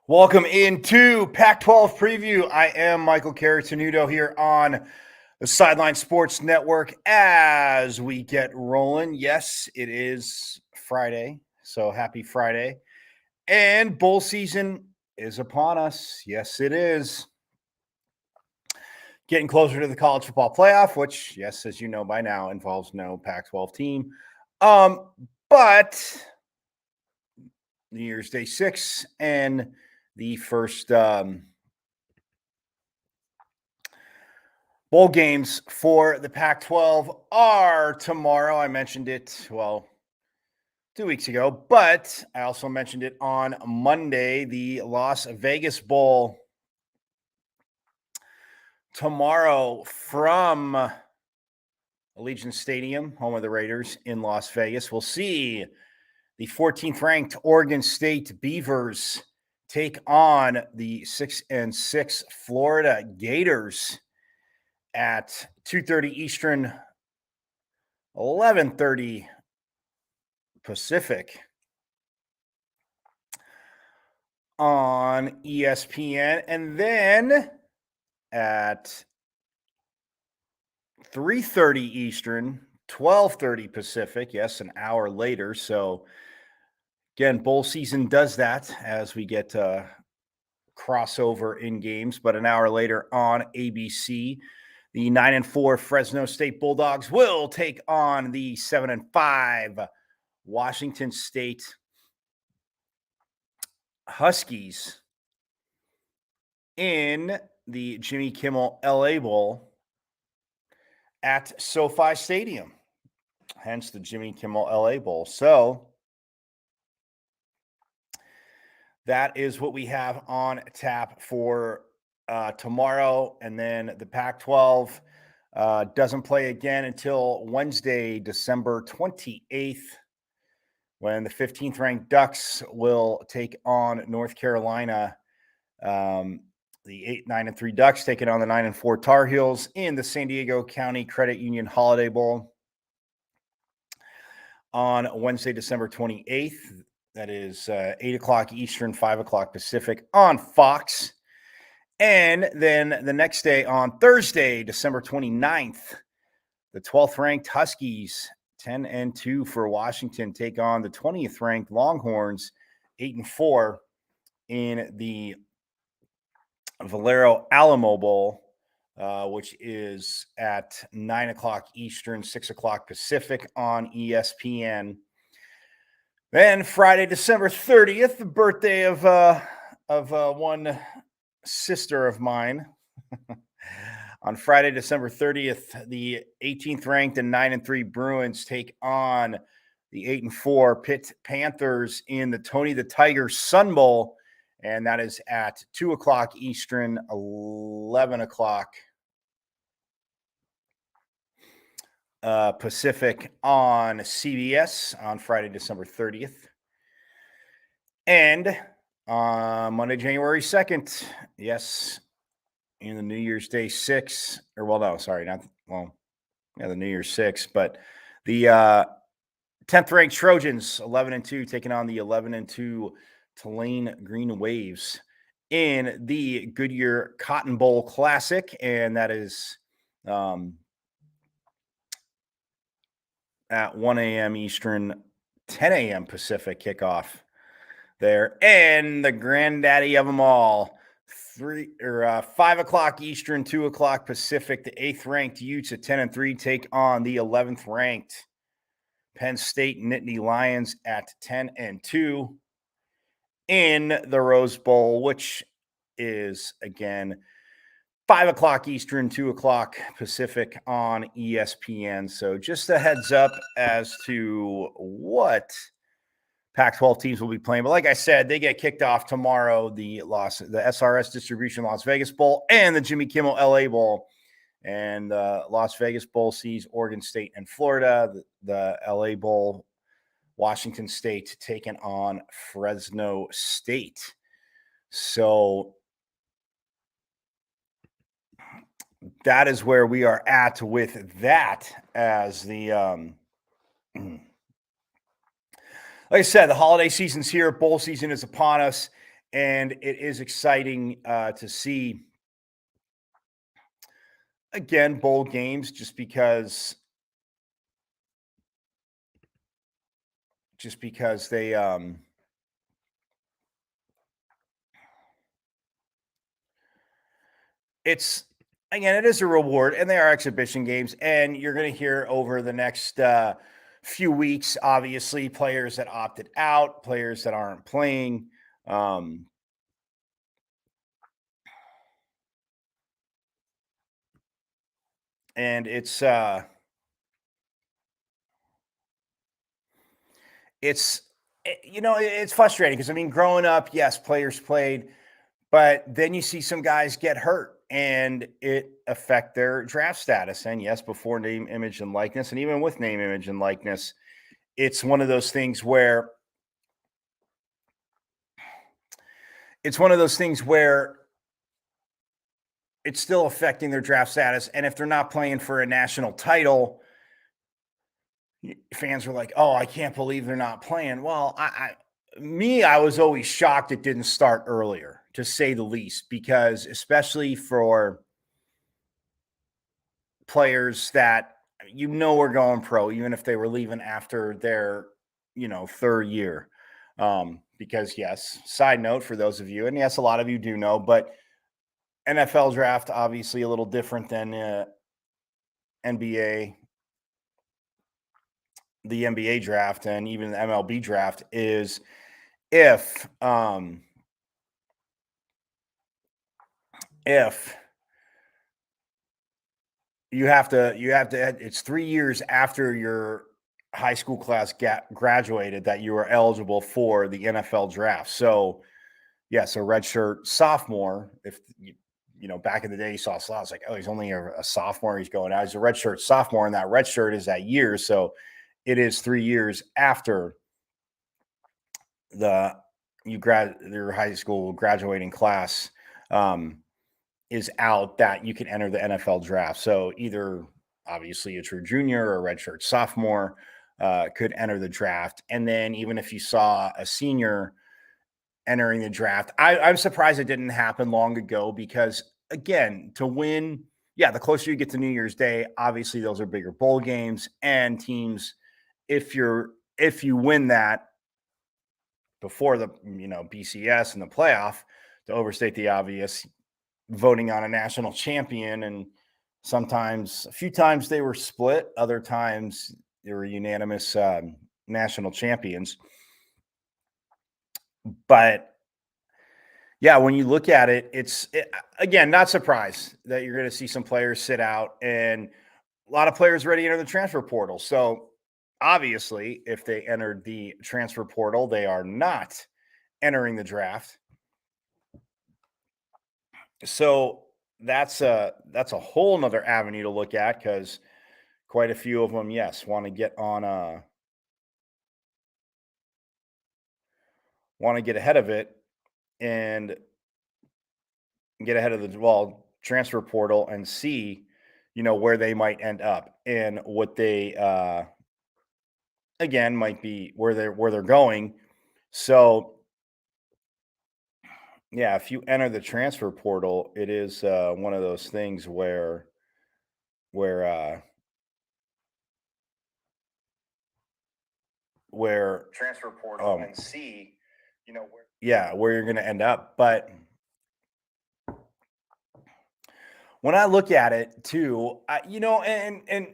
Welcome into Pac-12 Preview. I am Michael Carritenuto here on the Sideline Sports Network as we get rolling. Yes, it is Friday, so happy Friday. And bowl season is upon us. Yes, it is. Getting closer to the college football playoff, which, yes, as you know by now, involves no Pac-12 team. But New Year's Day 6 and the first bowl games for the Pac-12 are tomorrow. I mentioned it, 2 weeks ago, but I also mentioned it on Monday, the Las Vegas Bowl tomorrow from Allegiant Stadium, home of the Raiders in Las Vegas. We'll see the 14th ranked Oregon State Beavers take on the 6-6 Florida Gators at 2:30 Eastern, 11:30 Pacific on ESPN. And then at 3:30 Eastern, 12:30 Pacific, yes, an hour later. So again, bowl season does that as we get crossover in games, but an hour later on ABC, the 9-4 Fresno State Bulldogs will take on the 7-5 Washington State Huskies in the Jimmy Kimmel LA Bowl at SoFi Stadium, hence the Jimmy Kimmel LA Bowl. So that is what we have on tap for tomorrow. And then the Pac-12 doesn't play again until Wednesday, December 28th, when the 15th ranked Ducks will take on North Carolina. The 8-9-3 Ducks taking on the 9-4 Tar Heels in the San Diego County Credit Union Holiday Bowl on Wednesday, December 28th. That is 8 o'clock Eastern, 5 o'clock Pacific on Fox. And then the next day on Thursday, December 29th, the 12th ranked Huskies, 10-2 for Washington, take on the 20th ranked Longhorns, 8-4 in the Valero Alamo Bowl, which is at 9 o'clock Eastern, 6 o'clock Pacific on ESPN. Then Friday, December 30th, the birthday of one sister of mine. On Friday, December 30th, the 18th ranked and 9-3 Bruins take on the 8-4 Pitt Panthers in the Tony the Tiger Sun Bowl, and that is at 2 o'clock Eastern, 11 o'clock Pacific on CBS on Friday, December 30th. And on Monday, January 2nd, yes, in the New Year's Day 6, or the New Year's 6, but the 10th ranked Trojans, 11-2, taking on the 11-2 Tulane Green Waves in the Goodyear Cotton Bowl Classic, and that is at 1 a.m. Eastern, 10 a.m. Pacific kickoff there. And the granddaddy of them all, 5 o'clock Eastern, 2 o'clock Pacific, the 8th ranked Utes at 10-3 take on the 11th ranked Penn State Nittany Lions at 10-2 in the Rose Bowl, which is again 5 o'clock Eastern, 2 o'clock Pacific on ESPN. So just a heads up as to what Pac-12 teams will be playing. But like I said, they get kicked off tomorrow, the SRS Distribution Las Vegas Bowl and the Jimmy Kimmel LA Bowl. And Las Vegas Bowl sees Oregon State and Florida. The LA Bowl, Washington State taking on Fresno State. So that is where we are at with that as the like I said, the holiday season's here. Bowl season is upon us. And it is exciting to see, again, bowl games just because they it's again, it is a reward, and they are exhibition games. And you're going to hear over the next few weeks, obviously, players that opted out, players that aren't playing. And it's it's frustrating because I mean, growing up, yes, players played, but then you see some guys get hurt and it affect their draft status. And yes, before name, image, and likeness, and even with name, image, and likeness, it's one of those things where it's still affecting their draft status. And if they're not playing for a national title, fans were like, "Oh, I can't believe they're not playing." Well, I was always shocked it didn't start earlier, to say the least, because especially for players that were going pro, even if they were leaving after their third year. Because yes, side note for those of you, and yes, a lot of you do know, but NFL draft obviously a little different than NBA. The NBA draft and even the MLB draft is if you have to it's 3 years after your high school class graduated that you are eligible for the NFL draft. So yes, a redshirt sophomore, if back in the day you saw slots like, oh, he's only a sophomore, he's going out. He's a redshirt sophomore, and that redshirt is that year. So it is 3 years after your high school graduating class is out that you can enter the NFL draft. So either obviously a true junior or a redshirt sophomore could enter the draft. And then even if you saw a senior entering the draft, I'm surprised it didn't happen long ago, because again, to win, the closer you get to New Year's Day, obviously those are bigger bowl games, and teams, if you win that before the BCS and the playoff, to overstate the obvious, voting on a national champion. And a few times they were split, other times they were unanimous national champions. But yeah, when you look at it, again, not surprised that you're going to see some players sit out, and a lot of players ready to enter the transfer portal. So obviously, if they entered the transfer portal, they are not entering the draft. So that's a whole nother avenue to look at, because quite a few of them, yes, want to get ahead of it and get ahead of the transfer portal and see where they might end up and what they again might be where they're going. So yeah, if you enter the transfer portal, it is one of those things where transfer portal and see where you're going to end up. But when I look at it too, and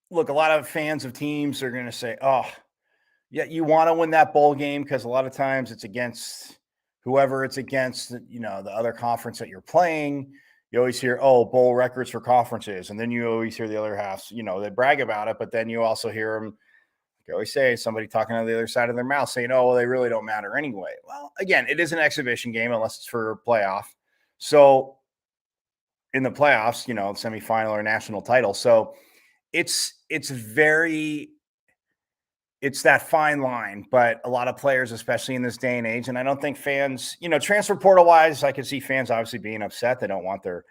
look, a lot of fans of teams are going to say, "Oh, yeah, you want to win that bowl game," because a lot of times it's against whoever it's against, the other conference that you're playing. You always hear, "Oh, bowl records for conferences," and then you always hear the other half. They brag about it, but then you also hear them. I always say, somebody talking on the other side of their mouth saying, "Oh, well, they really don't matter anyway." Well, again, it is an exhibition game unless it's for a playoff. So in the playoffs, semifinal or national title. So it's that fine line, but a lot of players, especially in this day and age, and I don't think fans, transfer portal wise, I could see fans obviously being upset. They don't want their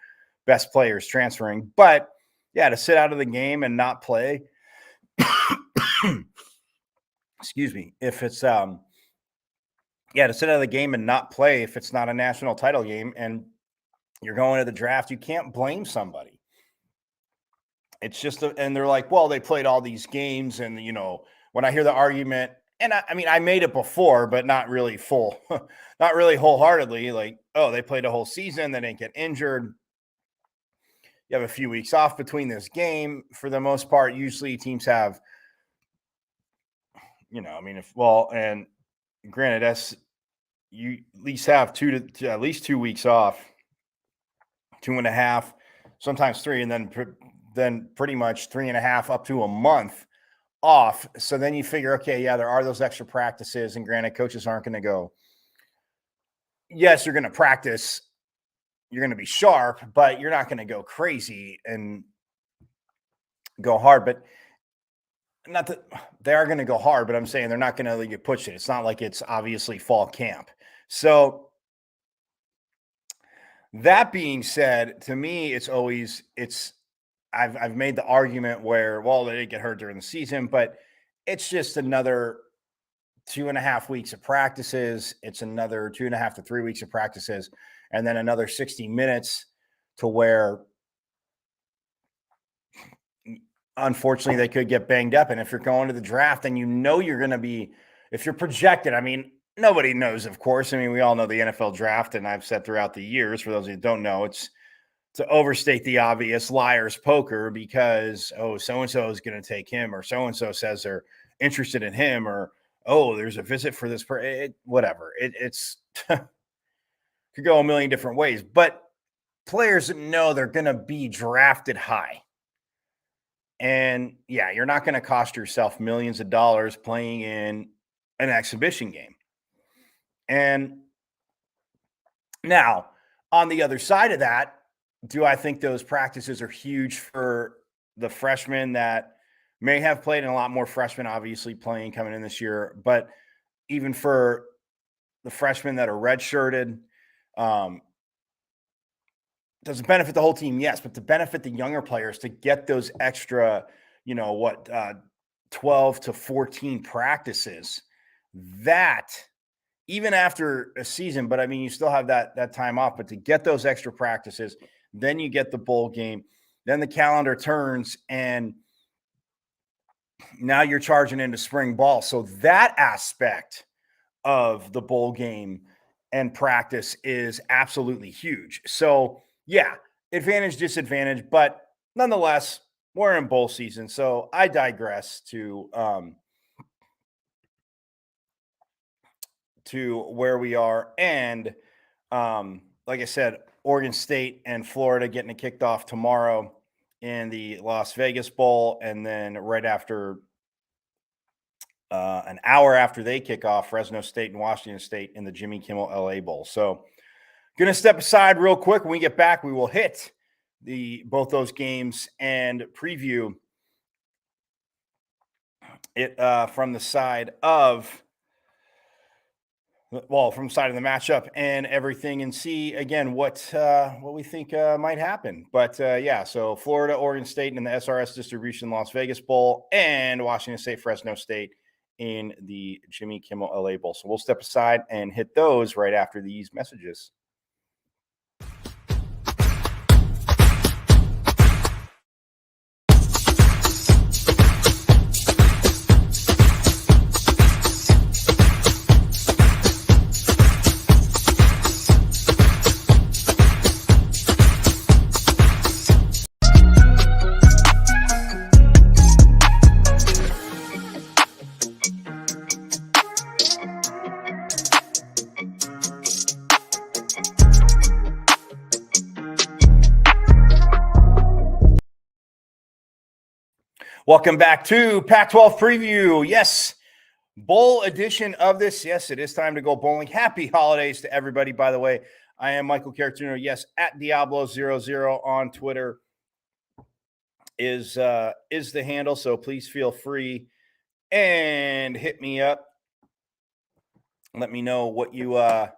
best players transferring, but yeah, to sit out of the game and not play, excuse me, if it's Yeah, to sit out of the game and not play if it's not a national title game and you're going to the draft, you can't blame somebody. It's just, and they're like, well, they played all these games. And, when I hear the argument, and I mean, I made it before, but not really not really wholeheartedly. Like, oh, they played a whole season, they didn't get injured. You have a few weeks off between this game. For the most part, usually teams have, and granted, you at least have at least 2 weeks off, 2.5, sometimes 3, and then pretty much 3.5 up to a month off. So then you figure, okay, yeah, there are those extra practices, and granted, coaches aren't going to go. Yes, you're going to practice, you're going to be sharp, but you're not going to go crazy and go hard. But not that they are going to go hard, but I'm saying they're not going to get pushed it. It's not like it's obviously fall camp. So that being said, to me, I've made the argument where, well, they didn't get hurt during the season, but it's just another 2.5 weeks of practices. It's another 2.5 to 3 weeks of practices, and then another 60 minutes to where, unfortunately, they could get banged up. And if you're going to the draft, then you're going to be, if you're projected, I mean, nobody knows, of course. I mean, we all know the NFL draft, and I've said throughout the years, for those who don't know, it's to overstate the obvious, liar's poker, because, oh, so-and-so is going to take him, or so-and-so says they're interested in him, or, oh, there's a visit for this, whatever. It's could go a million different ways, but players know they're going to be drafted high. And yeah, you're not going to cost yourself millions of dollars playing in an exhibition game. And now, on the other side of that, do I think those practices are huge for the freshmen that may have played, and a lot more freshmen obviously playing coming in this year, but even for the freshmen that are redshirted, does it benefit the whole team? Yes, but to benefit the younger players, to get those extra, 12 to 14 practices, that even after a season, but I mean, you still have that time off, but to get those extra practices, then you get the bowl game, then the calendar turns, and now you're charging into spring ball. So that aspect of the bowl game and practice is absolutely huge. So yeah, advantage, disadvantage, but nonetheless, we're in bowl season. So I digress to where we are. And like I said, Oregon State and Florida getting it kicked off tomorrow in the Las Vegas Bowl. And then right after, an hour after they kick off, Fresno State and Washington State in the Jimmy Kimmel LA Bowl. So going to step aside real quick. When we get back, we will hit both those games and preview it from the side of the matchup and everything, and see again what we think might happen. But yeah, so Florida, Oregon State in the SRS Distribution Las Vegas Bowl, and Washington State, Fresno State in the Jimmy Kimmel LA Bowl. So we'll step aside and hit those right after these messages. Welcome back to Pac-12 Preview. Yes, bowl edition of this. Yes, it is time to go bowling. Happy holidays to everybody, by the way. I am Michael Caratuno. Yes, at Diablo00 on Twitter is the handle. So please feel free and hit me up. Let me know what you again,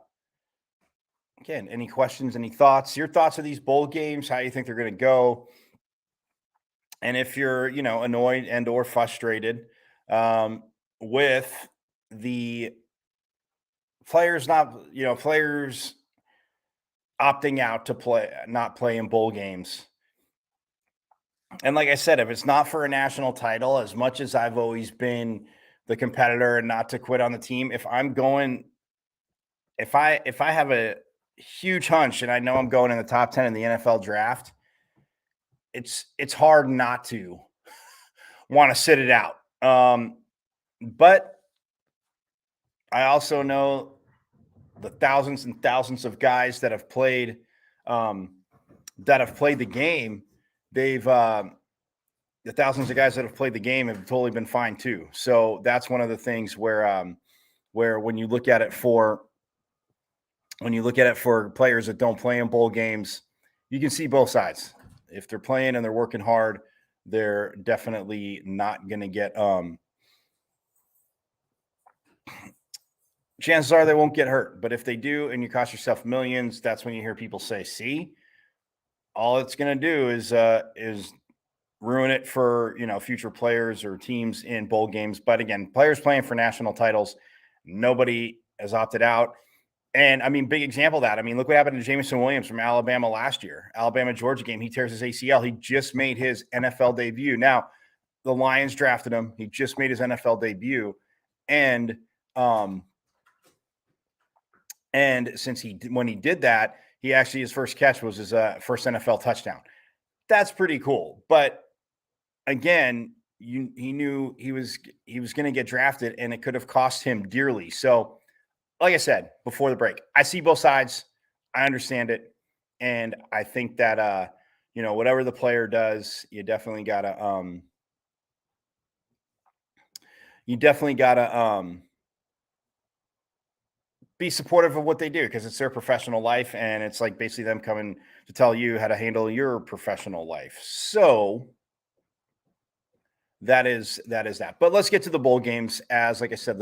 any questions, any thoughts, your thoughts of these bowl games, how you think they're going to go. And if you're, annoyed and or frustrated with the players opting out to not play in bowl games. And like I said, if it's not for a national title, as much as I've always been the competitor and not to quit on the team, if I have a huge hunch and I know I'm going in the top 10 in the NFL draft, it's hard not to want to sit it out. But I also know the thousands and thousands of guys that have played the game. The thousands of guys that have played the game have totally been fine too. So that's one of the things where when you look at it for players that don't play in bowl games, you can see both sides. If they're playing and they're working hard, they're definitely not going to get chances are they won't get hurt. But if they do and you cost yourself millions, that's when you hear people say, see, all it's going to do is ruin it for, future players or teams in bowl games. But again, players playing for national titles, nobody has opted out. And I mean, big example of that. I mean, look what happened to Jameson Williams from Alabama last year. Alabama-Georgia game, he tears his ACL. He just made his NFL debut. Now, the Lions drafted him. He just made his NFL debut. And when he did that, his first catch was his first NFL touchdown. That's pretty cool. But again, he knew he was going to get drafted, and it could have cost him dearly. So, like I said before the break, I see both sides. I understand it, and I think that whatever the player does, you definitely gotta be supportive of what they do, because it's their professional life, and it's like basically them coming to tell you how to handle your professional life. So that is that. But let's get to the bowl games. As like I said,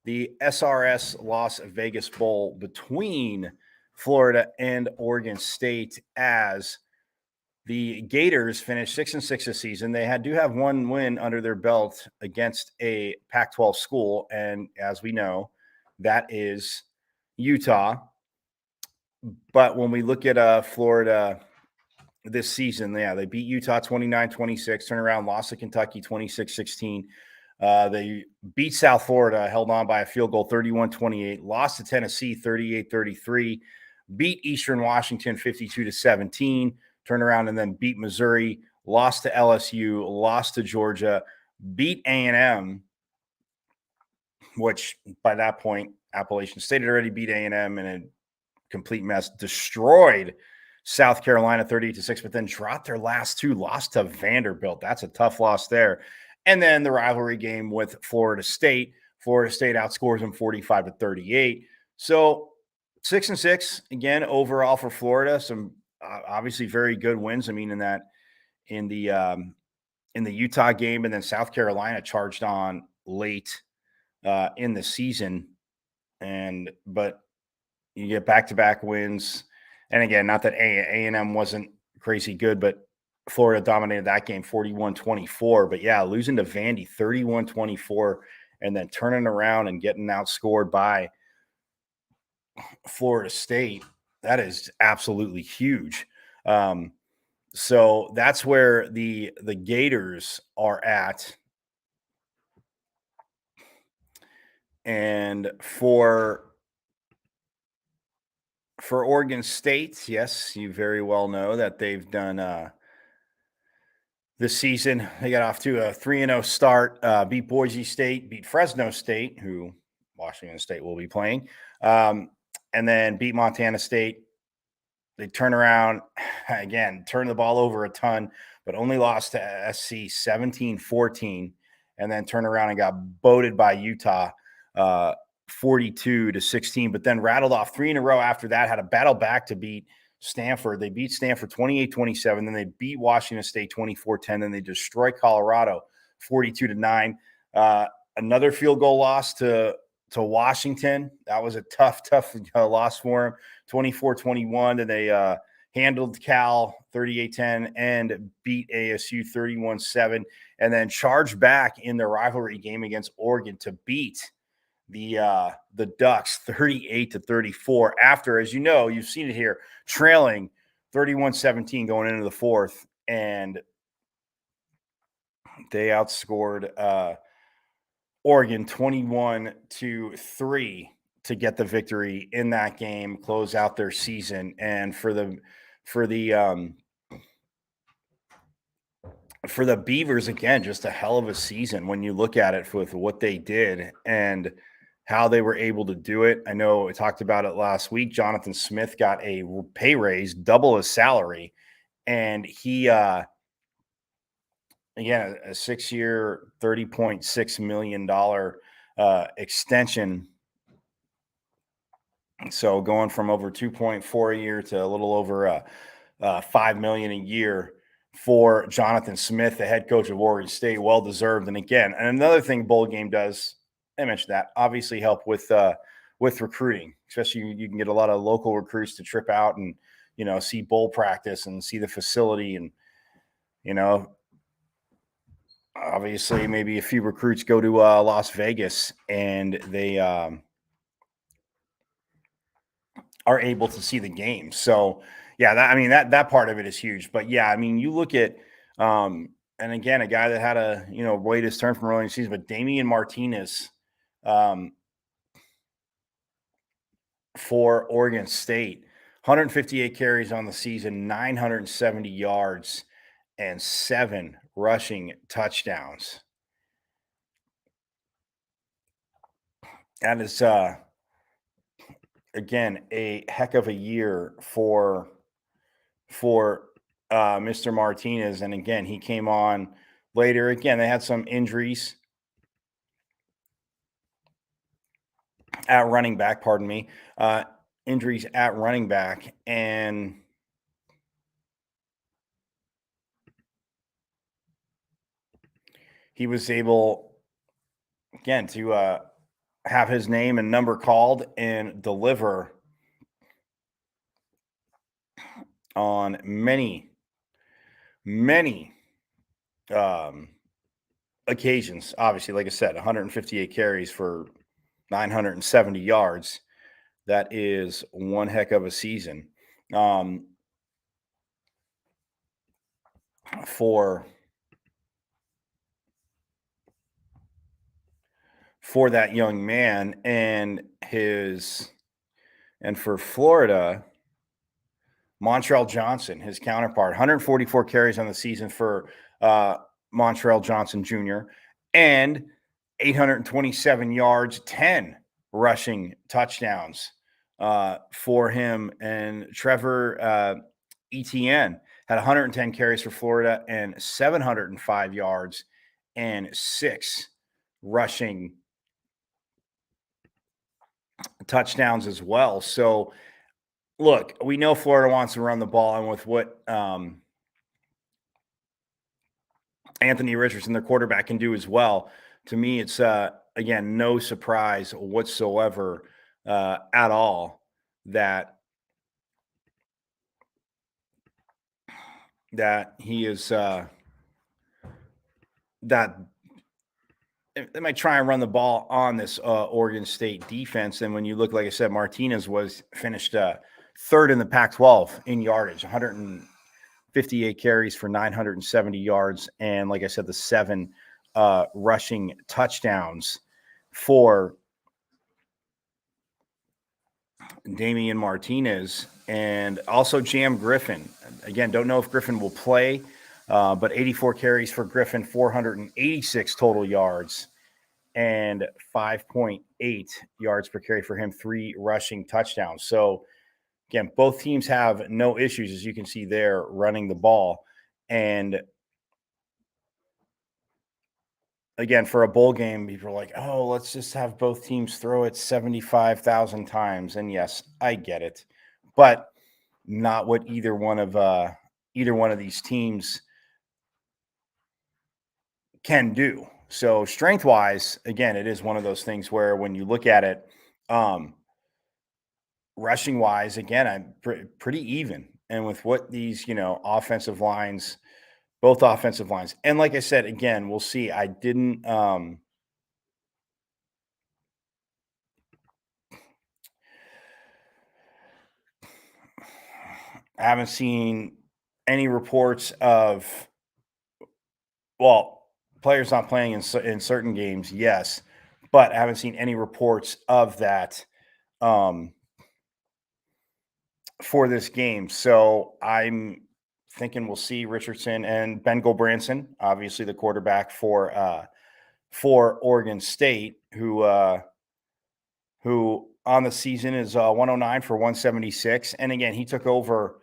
the SRS Las Vegas Bowl between Florida and Oregon State, as the Gators finished 6-6 this season. They do have one win under their belt against a Pac-12 school, and as we know, that is Utah. But when we look at Florida this season, they beat Utah 29-26, turned around, lost to Kentucky 26-16. They beat South Florida, held on by a field goal 31-28, lost to Tennessee 38-33, beat Eastern Washington 52-17, turned around and then beat Missouri, lost to LSU, lost to Georgia, beat A&M, which by that point, Appalachian State had already beat A&M in a complete mess, destroyed South Carolina 38-6, but then dropped their last two, lost to Vanderbilt. That's a tough loss there. And then the rivalry game with Florida State. Florida State outscores them 45-38. So 6-6 again overall for Florida. Some obviously very good wins. I mean, in the Utah game, and then South Carolina charged on late in the season, but you get back-to-back wins. And again, not that A&M wasn't crazy good, but Florida dominated that game 41-24. But yeah, losing to Vandy 31-24 and then turning around and getting outscored by Florida State, that is absolutely huge. So that's where the Gators are at. And for Oregon State, yes, you very well know that they've done this season. They got off to a 3-0 start, beat Boise State, beat Fresno State, who Washington State will be playing, and then beat Montana State. They turn around again, turn the ball over a ton, but only lost to SC 17-14, and then turn around and got boated by Utah 42-16, but then rattled off 3 in a row after that, had a battle back to beat Stanford. They beat Stanford 28-27, then they beat Washington State 24-10, then they destroy Colorado 42-9. Another field goal loss to Washington. That was a tough loss for them, 24-21. Then they handled Cal 38-10 and beat ASU 31-7, and then charged back in the rivalry game against Oregon to beat the Ducks 38-34 after, as you know, you've seen it here, trailing 31-17 going into the fourth, and they outscored Oregon 21-3 to get the victory in that game, close out their season. And for the Beavers, again, just a hell of a season when you look at it with what they did and how they were able to do it. I know I talked about it last week. Jonathan Smith got a pay raise, double his salary, and he again, a 6-year, $30.6 million extension. So going from over 2.4 a year to a little over $5 million a year for Jonathan Smith, the head coach of Oregon State, well deserved. And again, and another thing bowl game does, I mentioned that, obviously help with recruiting, especially you can get a lot of local recruits to trip out and see bowl practice and see the facility, and obviously maybe a few recruits go to Las Vegas and they are able to see the game. So yeah, that part of it is huge. But yeah, I mean, you look at and again, a guy that had a wait his turn from early in the season, but Damian Martinez for Oregon State, 158 carries on the season, 970 yards, and 7 rushing touchdowns. That is again a heck of a year for Mr. Martinez. And again, he came on later. Again, they had some injuries at running back, injuries at running back, and he was able again to have his name and number called and deliver on many occasions. Obviously, like I said, 158 carries for 970 yards. That is one heck of a season for that young man. And for Florida, Montrell Johnson, his counterpart, 144 carries on the season for Montrell Johnson Jr., and 827 yards, 10 rushing touchdowns for him. And Trevor Etienne had 110 carries for Florida and 705 yards and 6 rushing touchdowns as well. So look, we know Florida wants to run the ball, and with what Anthony Richardson, their quarterback, can do as well. To me, it's again no surprise whatsoever at all that he is that they might try and run the ball on this Oregon State defense. And when you look, like I said, Martinez finished third in the Pac-12 in yardage, 158 carries for 970 yards. And like I said, the 7 rushing touchdowns for Damian Martinez. And also Jam Griffin. Again, don't know if Griffin will play, but 84 carries for Griffin, 486 total yards, and 5.8 yards per carry for him, 3 rushing touchdowns. So again, both teams have no issues, as you can see there, running the ball. And again, for a bowl game, people are like, oh, let's just have both teams throw it 75,000 times. And yes, I get it, but not what either one of these teams can do. So strength wise, again, it is one of those things where when you look at it, rushing wise, again, I'm pretty even. And with what these, offensive lines, both offensive lines. And like I said, again, we'll see. I didn't I haven't seen any reports of, well, players not playing in certain games, yes, but I haven't seen any reports of that um, for this game. So I'm thinking we'll see Richardson and Ben Gulbranson, obviously the quarterback for Oregon State, who on the season is 109 for 176, and again he took over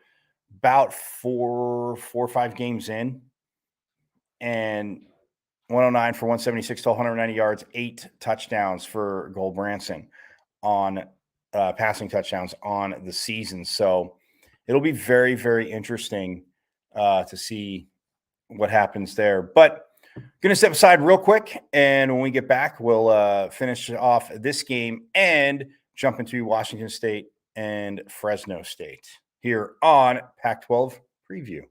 about four or five games in, and 109 for 176 to 190 yards, 8 touchdowns for Gulbranson on passing touchdowns on the season. So it'll be very, very interesting to see what happens there. But going to step aside real quick. And when we get back, we'll finish off this game and jump into Washington State and Fresno State here on Pac-12 Preview.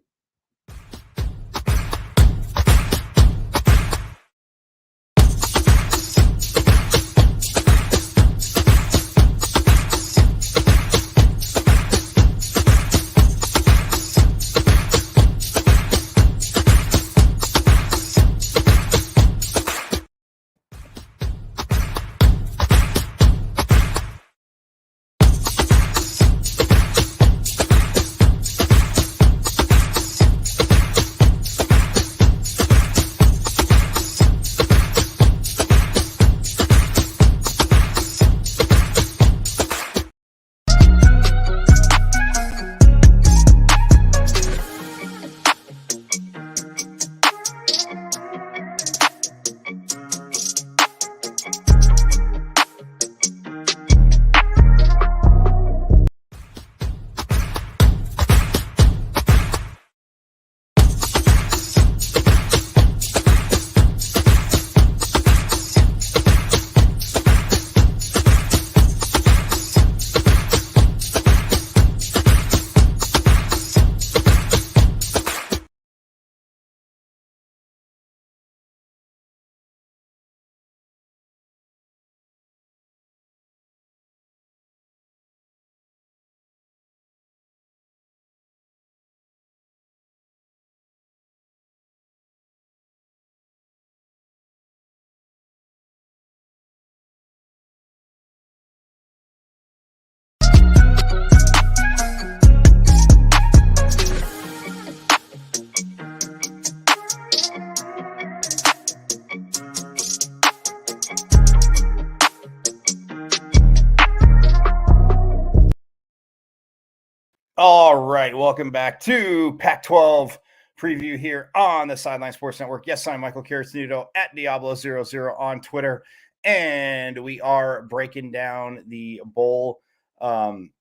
All right, welcome back to Pac-12 Preview here on the Sideline Sports Network. Yes, I'm Michael Carastanudo at Diablo00 on Twitter, and we are breaking down the bowl matchup.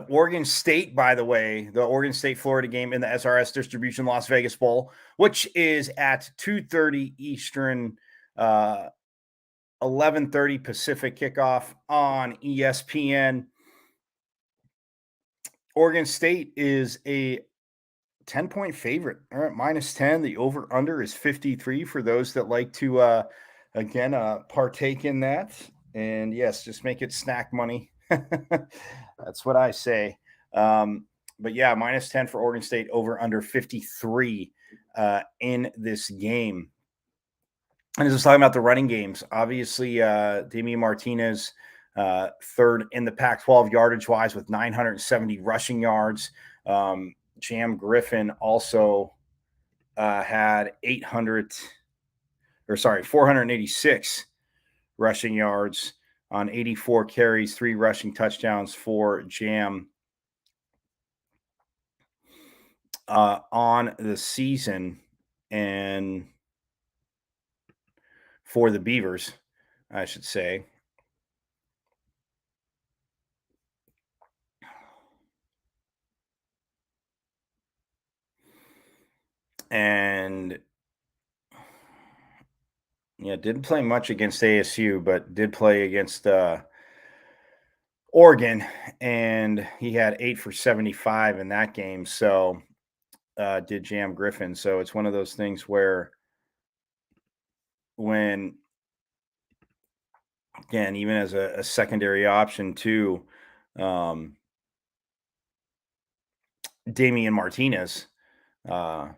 Oregon State, by the way, the Oregon State-Florida game in the SRS Distribution Las Vegas Bowl, which is at 2:30 Eastern, 11:30 Pacific kickoff on ESPN. Oregon State is a 10-point favorite. All right, -10. The over-under is 53 for those that like to, again, partake in that. And yes, just make it snack money. That's what I say. But yeah, -10 for Oregon State, over-under 53 in this game. And just talking about the running games, obviously, Damian Martinez, third in the Pac-12 yardage-wise with 970 rushing yards. Jam Griffin also had 486 rushing yards on 84 carries, 3 rushing touchdowns for Jam on the season. And for the Beavers, I should say. And yeah, didn't play much against ASU, but did play against Oregon, and he had 8 for 75 in that game. So did Jam Griffin. So it's one of those things where when, again, even as a secondary option too, Damian Martinez. Uh,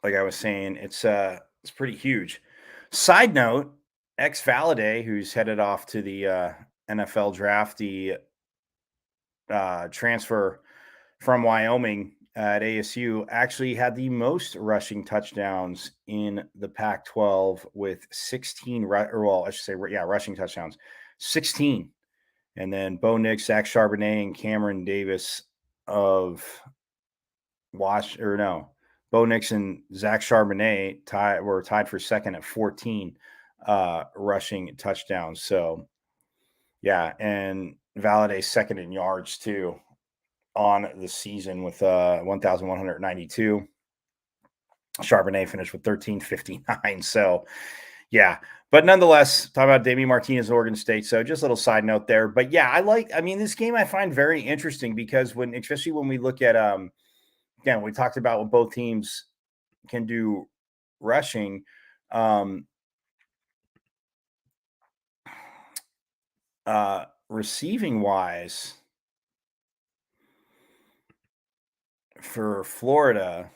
like I was saying, it's pretty huge. Side note, ex Valaday, who's headed off to the NFL draft, the transfer from Wyoming at ASU, actually had the most rushing touchdowns in the Pac-12 with 16, or well, I should say, yeah, rushing touchdowns, 16. And then Bo Nix, Zach Charbonnet, and Cameron Davis of Bo Nix and Zach Charbonnet were tied for second at 14 rushing touchdowns. So, yeah, and Valaday second in yards too on the season with 1,192. Charbonnet finished with 1,359. So, yeah. But nonetheless, talk about Damian Martinez, Oregon State. So just a little side note there. But yeah, I mean, this game I find very interesting because especially when we look at, again, we talked about what both teams can do rushing. Receiving wise, for Florida,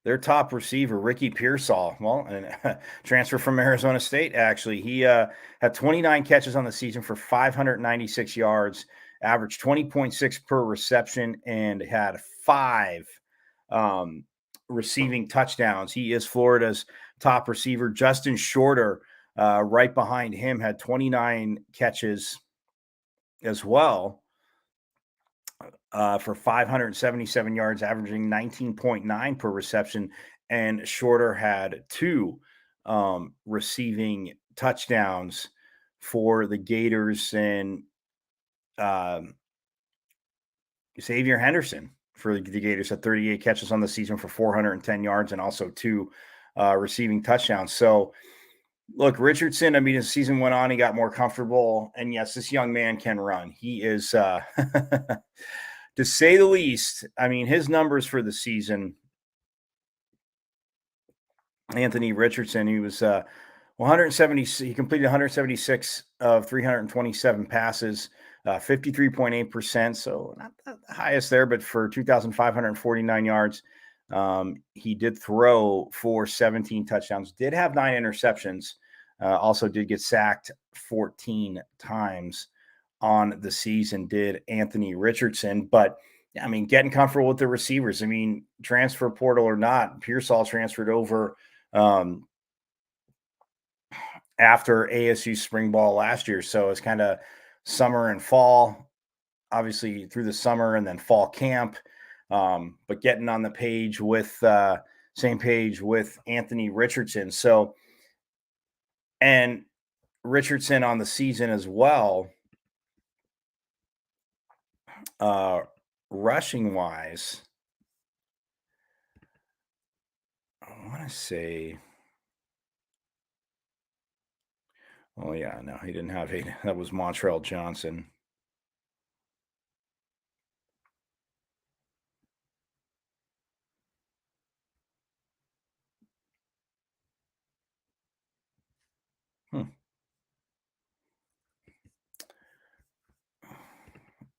their top receiver, Ricky Pearsall, well, and transfer from Arizona State, actually. He had 29 catches on the season for 596 yards, averaged 20.6 per reception, and had 5 receiving touchdowns. He is Florida's top receiver. Justin Shorter, right behind him, had 29 catches as well. For 577 yards, averaging 19.9 per reception. And Shorter had 2 receiving touchdowns for the Gators, and Xavier Henderson for the Gators had 38 catches on the season for 410 yards and also 2 receiving touchdowns. So, look, Richardson, I mean, as the season went on, he got more comfortable. And yes, this young man can run. He is to say the least. I mean, his numbers for the season, Anthony Richardson, he was 170. He completed 176 of 327 passes, 53.8%. So not the highest there, but for 2,549 yards. He did throw for 17 touchdowns, did have 9 interceptions, also did get sacked 14 times on the season, did Anthony Richardson. But I mean, getting comfortable with the receivers. I mean, transfer portal or not, Pearsall transferred over after ASU spring ball last year. So it's kind of summer and fall, obviously through the summer and then fall camp. But getting on the page with same page with Anthony Richardson. So, and Richardson on the season as well, rushing wise, I want to say, oh yeah, no, he didn't have 8. That was Montrell Johnson.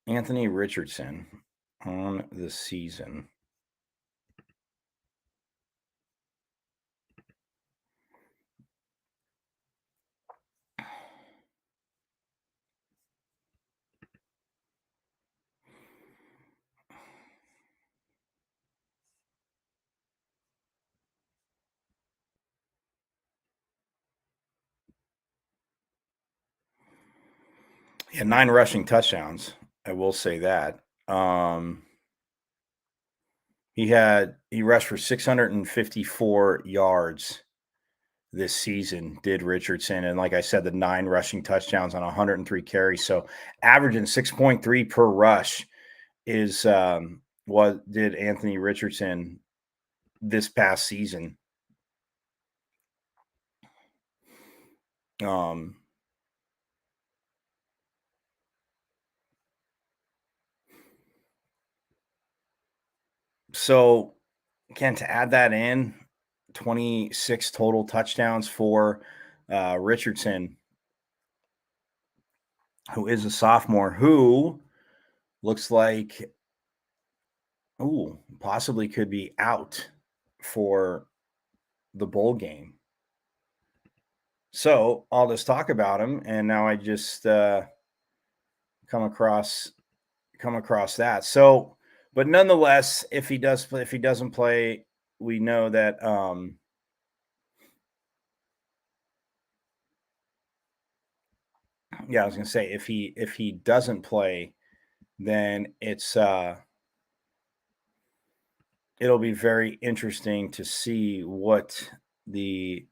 Anthony Richardson on the season. Yeah, 9 rushing touchdowns. I will say that. He rushed for 654 yards this season, did Richardson. And like I said, the 9 rushing touchdowns on 103 carries. So averaging 6.3 per rush is what did Anthony Richardson this past season. So again, to add that in, 26 total touchdowns for Richardson who is a sophomore, who looks like, possibly could be out for the bowl game. So I'll just talk about him, and now I just come across that. So, but nonetheless, if he doesn't play, we know that I was gonna say if he doesn't play, then it'll be very interesting to see what the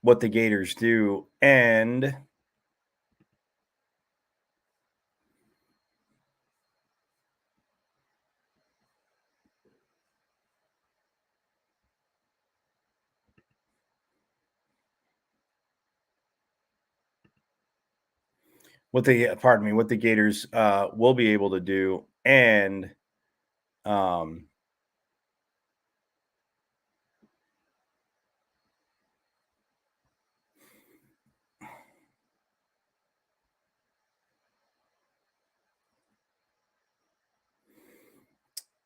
Gators do. And what the Gators will be able to do. Um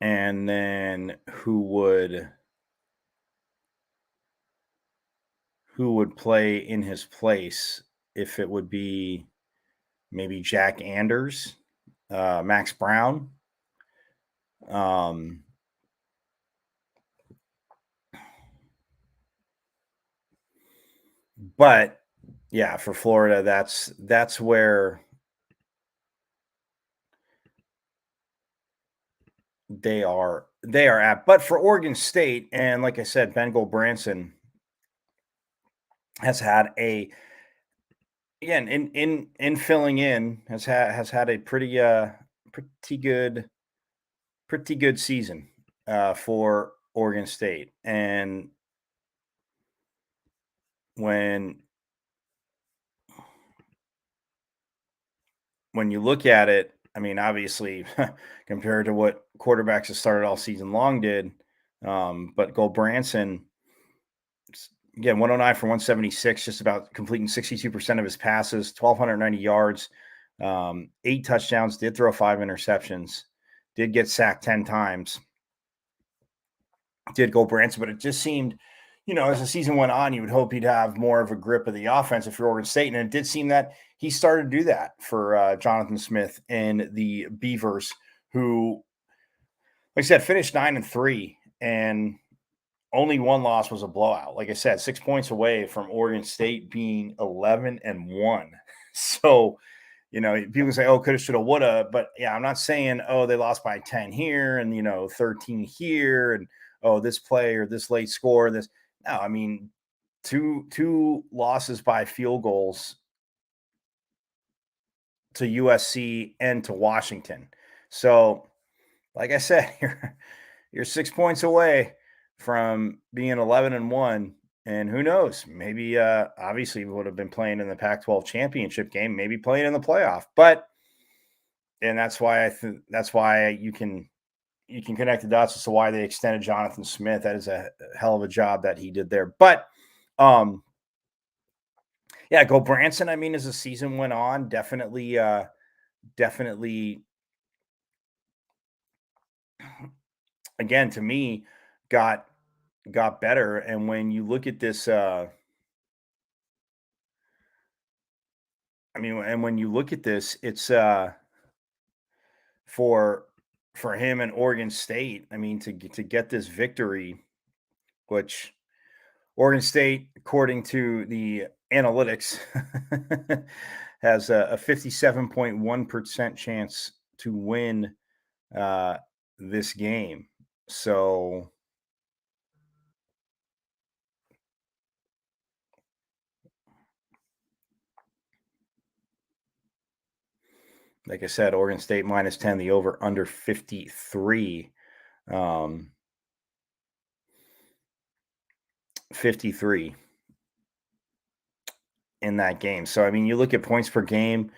and then who would play in his place, if it would be maybe Jack Anders, Max Brown. But yeah, for Florida, that's where they are at. But for Oregon State, and like I said, Ben Branson has had in filling in, has had a pretty good season for Oregon State. And when you look at it, I mean, obviously, compared to what quarterbacks that started all season long did, but Branson, again, 109 for 176, just about completing 62% of his passes, 1,290 yards, 8 touchdowns, did throw 5 interceptions, did get sacked 10 times, did Branson, but it just seemed, as the season went on, you would hope he'd have more of a grip of the offense if you're Oregon State. And it did seem that he started to do that for Jonathan Smith and the Beavers, who, like I said, finished 9-3, and only one loss was a blowout. Like I said, 6 points away from Oregon State being 11-1. So, people say, "Oh, coulda, shoulda, woulda," but yeah, I'm not saying, "Oh, they lost by 10 here and 13 here, and oh, this play or this late score." This No, I mean, two losses by field goals to USC and to Washington. So, like I said, you're 6 points away from being 11-1, and who knows? Maybe obviously we would have been playing in the Pac-12 championship game, maybe playing in the playoff. But and that's why you can connect the dots as to why they extended Jonathan Smith. That is a hell of a job that he did there. But yeah, Branson, I mean, as the season went on, definitely again, to me, got better. And when you look at this, when you look at this, it's for him and Oregon State. I mean, to get this victory, which Oregon State, according to the analytics, has a 57.1% chance to win this game. So, like I said, Oregon State -10, the over under 53. 53 in that game. So, I mean, you look at points per game,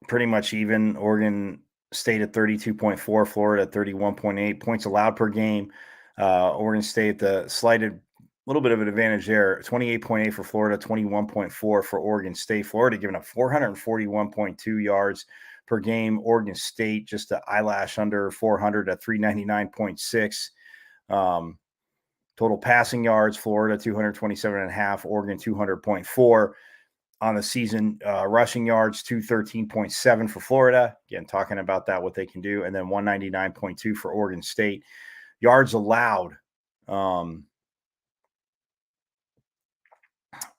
pretty much even. Oregon State at 32.4, Florida at 31.8 points allowed per game. Oregon State, the slighted little bit of an advantage there. 28.8 for Florida, 21.4 for Oregon State. Florida giving up 441.2 yards per game. Oregon State just an eyelash under 400 at 399.6. Total passing yards, Florida 227.5, Oregon 200.4 on the season. Rushing yards 213.7 for Florida. Again, talking about that, what they can do. And then 199.2 for Oregon State. Yards allowed.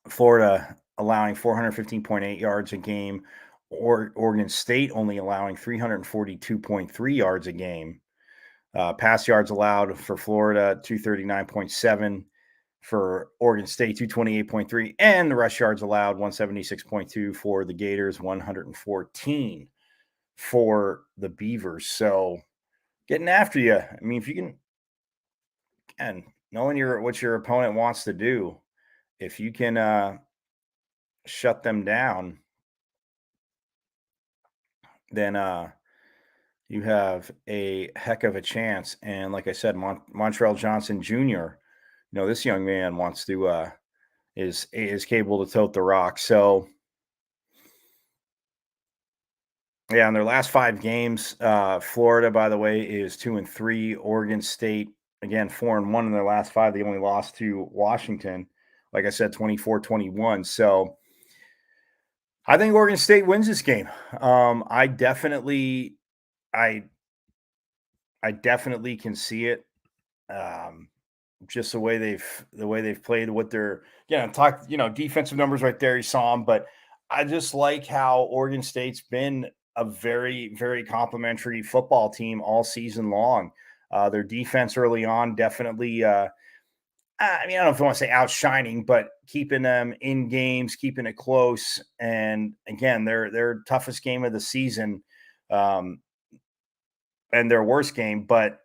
Florida allowing 415.8 yards a game. Oregon State only allowing 342.3 yards a game. Pass yards allowed for Florida, 239.7. For Oregon State, 228.3. And the rush yards allowed, 176.2 for the Gators, 114 for the Beavers. So getting after you. I mean, if you can, and knowing what your opponent wants to do, if you can shut them down, then you have a heck of a chance. And like I said, Montrell Johnson Jr., this young man wants to is capable to tote the rock. So yeah, in their last 5 games, Florida, by the way, is 2-3. Oregon State, again, 4-1 in their last 5. They only lost to Washington, like I said, 24-21. So I think Oregon State wins this game. I definitely can see it. Just the way they've played, what they're defensive numbers right there. You saw them, but I just like how Oregon State's been a very, very complimentary football team all season long. Their defense early on definitely, I don't know if I want to say outshining, but keeping them in games, keeping it close. And again, their toughest game of the season, and their worst game, but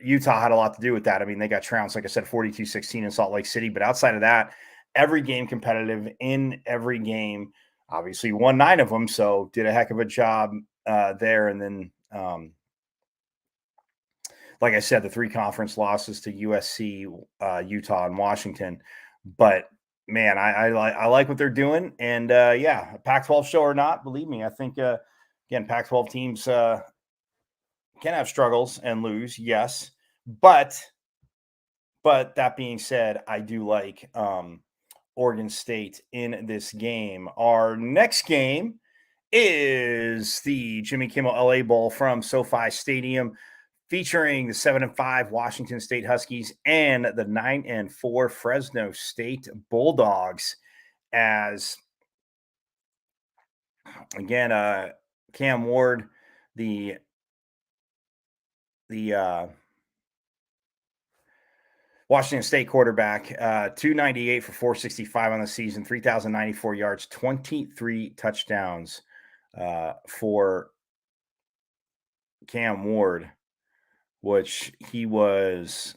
Utah had a lot to do with that. I mean, they got trounced, like I said, 42-16 in Salt Lake City. But outside of that, every game competitive in every game. Obviously, won 9 of them, so did a heck of a job there. And then, like I said, the 3 conference losses to USC, Utah, and Washington. But man, I like what they're doing. And yeah, a Pac-12 show or not, believe me, I think again, Pac-12 teams can have struggles and lose, yes, but that being said, I do like Oregon State in this game. Our next game is the Jimmy Kimmel LA Bowl from SoFi Stadium, featuring the 7-5 Washington State Huskies and the 9-4 Fresno State Bulldogs. As again, Cam Ward, the Washington State quarterback, 298 for 465 on the season, 3,094 yards, 23 touchdowns for Cam Ward, which he was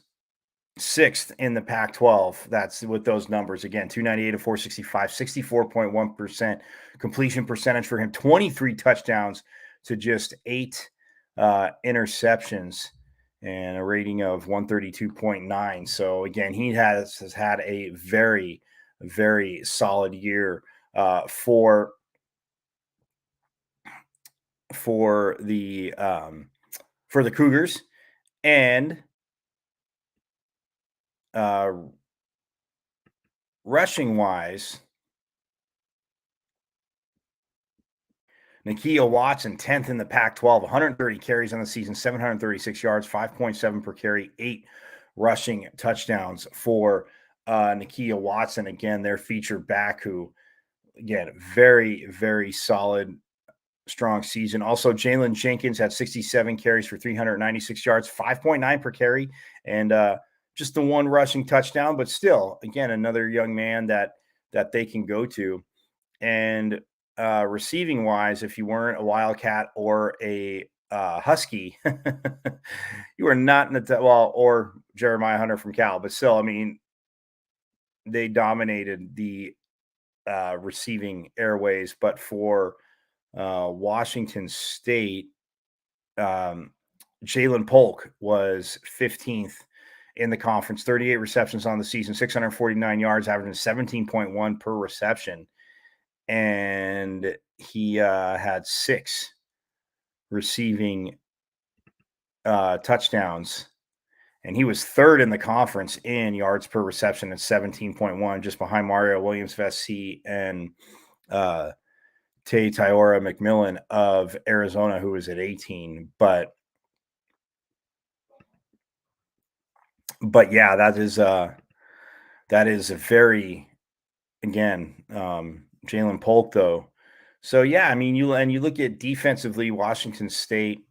6th in the Pac-12. That's with those numbers. Again, 298 to 465, 64.1% completion percentage for him, 23 touchdowns to just 8 interceptions, and a rating of 132.9. So again, he has had a very, very solid year for the Cougars. And rushing wise, Nakia Watson, 10th in the Pac-12, 130 carries on the season, 736 yards, 5.7 per carry, 8 rushing touchdowns for Nakia Watson. Again, their featured back, who, again, very, very solid, strong season. Also, Jalen Jenkins had 67 carries for 396 yards, 5.9 per carry, and just the 1 rushing touchdown. But still, again, another young man that they can go to. And receiving wise, if you weren't a Wildcat or a Husky, you were not in the or Jeremiah Hunter from Cal, but still, I mean, they dominated the receiving airways. But for Washington State, Jalen Polk was 15th in the conference, 38 receptions on the season, 649 yards, averaging 17.1 per reception. And he had 6 receiving touchdowns. And he was third in the conference in yards per reception at 17.1, just behind Mario Williams of SC and Tyora McMillan of Arizona, who was at 18. But yeah, that is a very, again, Jalen Polk though. So yeah, I mean, you look at defensively, Washington State.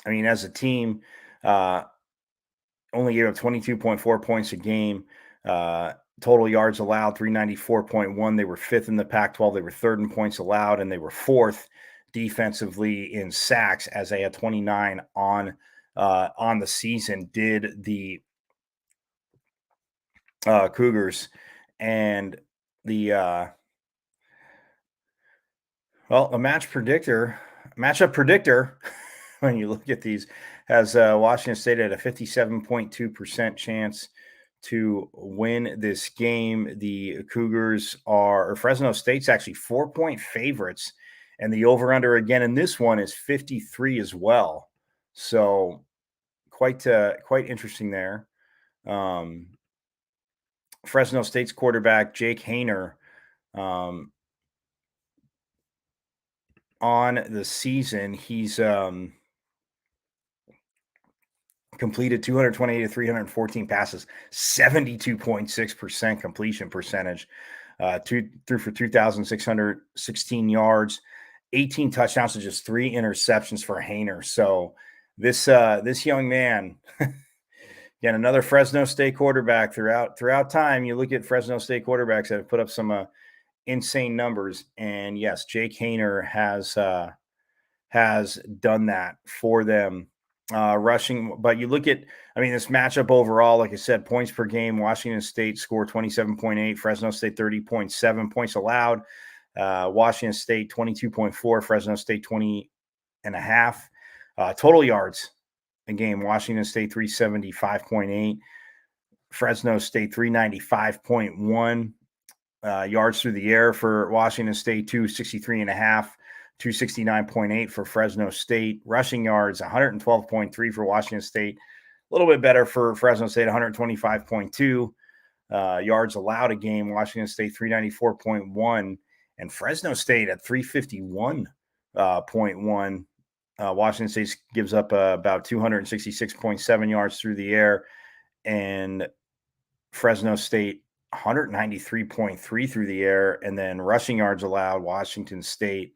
I mean, as a team, only gave up 22.4 points a game. Total yards allowed 394.1. They were 5th in the Pac-12. They were 3rd in points allowed, and they were 4th defensively in sacks, as they had 29 on the season. Did the Cougars, and the a matchup predictor when you look at these has Washington State at a 57.2% chance to win this game. The Cougars or Fresno State's actually 4-point favorites, and the over-under again in this one is 53 as well. So quite interesting there. Fresno State's quarterback Jake Haener, on the season, he's completed 228 to 314 passes, 72.6% completion percentage, threw for 2,616 yards, 18 touchdowns to just 3 interceptions for Haener. So this young man, again, another Fresno State quarterback throughout time. You look at Fresno State quarterbacks that have put up some insane numbers, and yes, Jake Haener has done that for them. Rushing, but you look at, I mean, this matchup overall, like I said, points per game, Washington State scored 27.8, Fresno State 30.7 points allowed, Washington State 22.4, Fresno State 20.5. Total yards a game, Washington State 375.8, Fresno State 395.1. Yards through the air for Washington State, 263.5. 269.8 for Fresno State. Rushing yards, 112.3 for Washington State. A little bit better for Fresno State, 125.2. Yards allowed a game, Washington State 394.1. And Fresno State at 351.1. Washington State gives up about 266.7 yards through the air. And Fresno State 193.3 through the air. And then rushing yards allowed, Washington State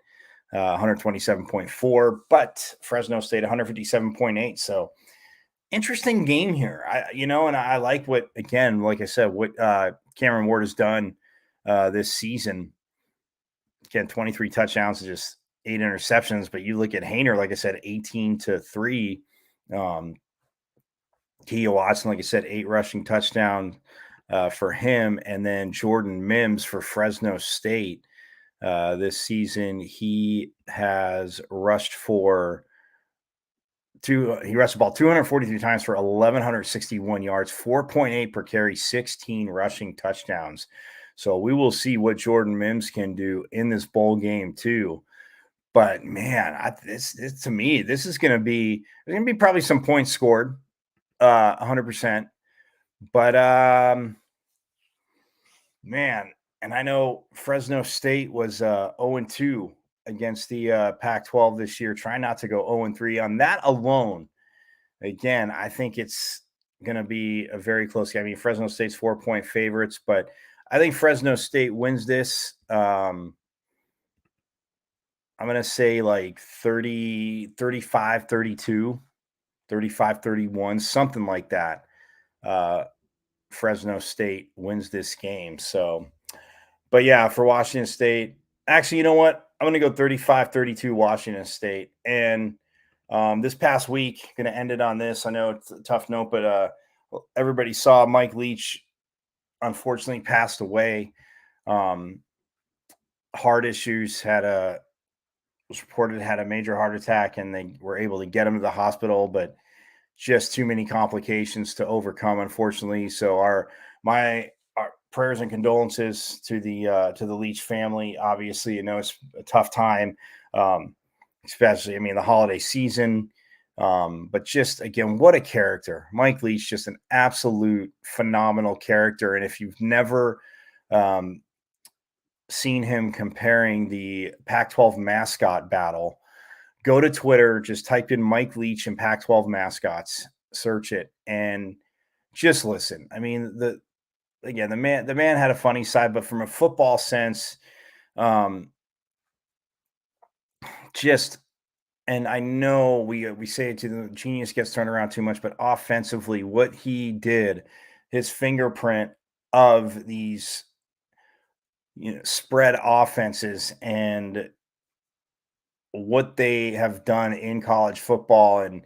127.4, but Fresno State 157.8. So interesting game here. And I like what, again, like I said, what Cameron Ward has done this season. Again, 23 touchdowns and just 8 interceptions. But you look at Haener, like I said, 18-3. Keia Watson, like I said, 8 rushing touchdowns for him. And then Jordan Mims for Fresno State. This season, he has rushed the ball 243 times for 1,161 yards, 4.8 per carry, 16 rushing touchdowns. So we will see what Jordan Mims can do in this bowl game too. But man, this to me, this is going to be, there's going to be probably some points scored, 100%. But man. And I know Fresno State was 0-2 against the Pac-12 this year. Try not to go 0-3 on that alone. Again, I think it's going to be a very close game. I mean, Fresno State's 4-point favorites, but I think Fresno State wins this. I'm going to say like 35-32, 35-31, something like that. Fresno State wins this game. So, but yeah, for Washington State, actually, you know what? I'm going to go 35-32 Washington State. And this past week, going to end it on this. I know it's a tough note, but everybody saw Mike Leach unfortunately passed away. Heart issues, was reported had a major heart attack, and they were able to get him to the hospital, but just too many complications to overcome, unfortunately. So our prayers and condolences to the Leach family. Obviously, it's a tough time, especially the holiday season. But just again, what a character. Mike Leach, just an absolute phenomenal character. And if you've never seen him comparing the Pac-12 mascot battle, go to Twitter, just type in Mike Leach and Pac-12 mascots, search it, and just listen. The man had a funny side, but from a football sense, and I know we say it to the genius gets turned around too much, but offensively, what he did, his fingerprint of these spread offenses and what they have done in college football, and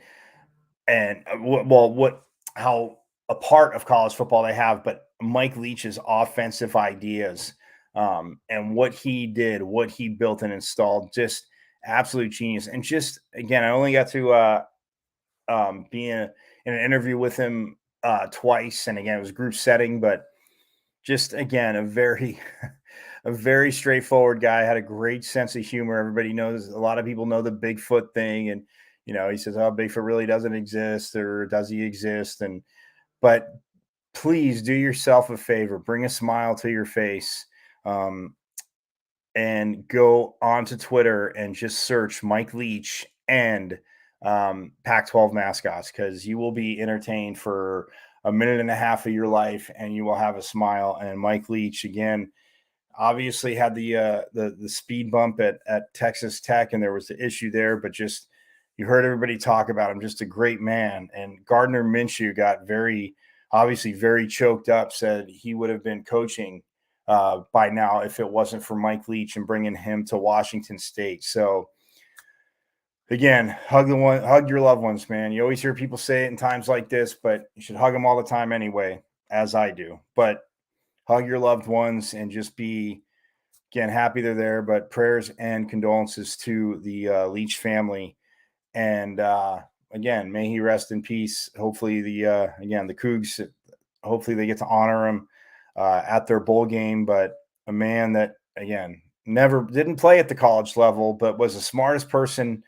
how a part of college football they have, but Mike Leach's offensive ideas, and what he did, what he built and installed, just absolute genius. And just again, I only got to be in an interview with him twice, and again, it was group setting, but just again, a very a very straightforward guy, had a great sense of humor. Everybody knows, a lot of people know the Bigfoot thing, and he says, oh, Bigfoot really doesn't exist, or does he exist? But please do yourself a favor, bring a smile to your face, and go onto Twitter and just search Mike Leach and Pac-12 mascots, because you will be entertained for a minute and a half of your life, and you will have a smile. And Mike Leach, again, obviously had the speed bump at Texas Tech, and there was the issue there, but just, you heard everybody talk about him, just a great man. And Gardner Minshew got obviously very choked up, said he would have been coaching by now if it wasn't for Mike Leach and bringing him to Washington State. So again, hug your loved ones, man. You always hear people say it in times like this, but you should hug them all the time anyway, as I do. But hug your loved ones and just be, again, happy they're there. But prayers and condolences to the Leach family. And again, may he rest in peace. Hopefully the Cougs, hopefully they get to honor him at their bowl game. But a man that, again, didn't play at the college level, but was the smartest person,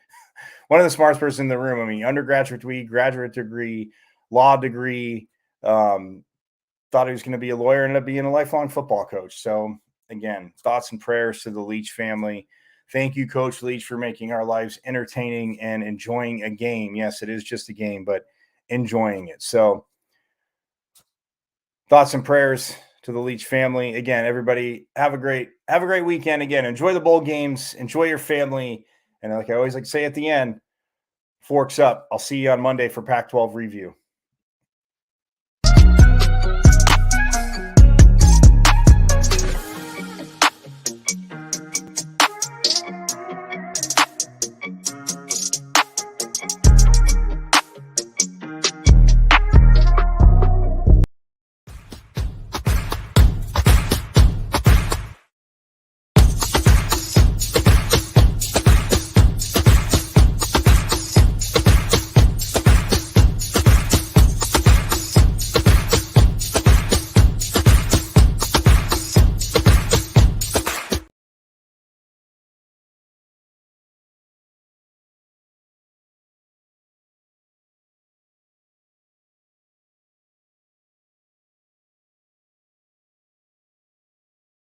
one of the smartest person in the room. Undergraduate degree, graduate degree, law degree, thought he was going to be a lawyer, ended up being a lifelong football coach. So again, thoughts and prayers to the Leach family. Thank you, Coach Leach, for making our lives entertaining and enjoying a game. Yes, it is just a game, but enjoying it. So thoughts and prayers to the Leach family. Again, everybody have a great weekend. Again, enjoy the bowl games, enjoy your family. And like I always like to say at the end, forks up. I'll see you on Monday for Pac-12 review.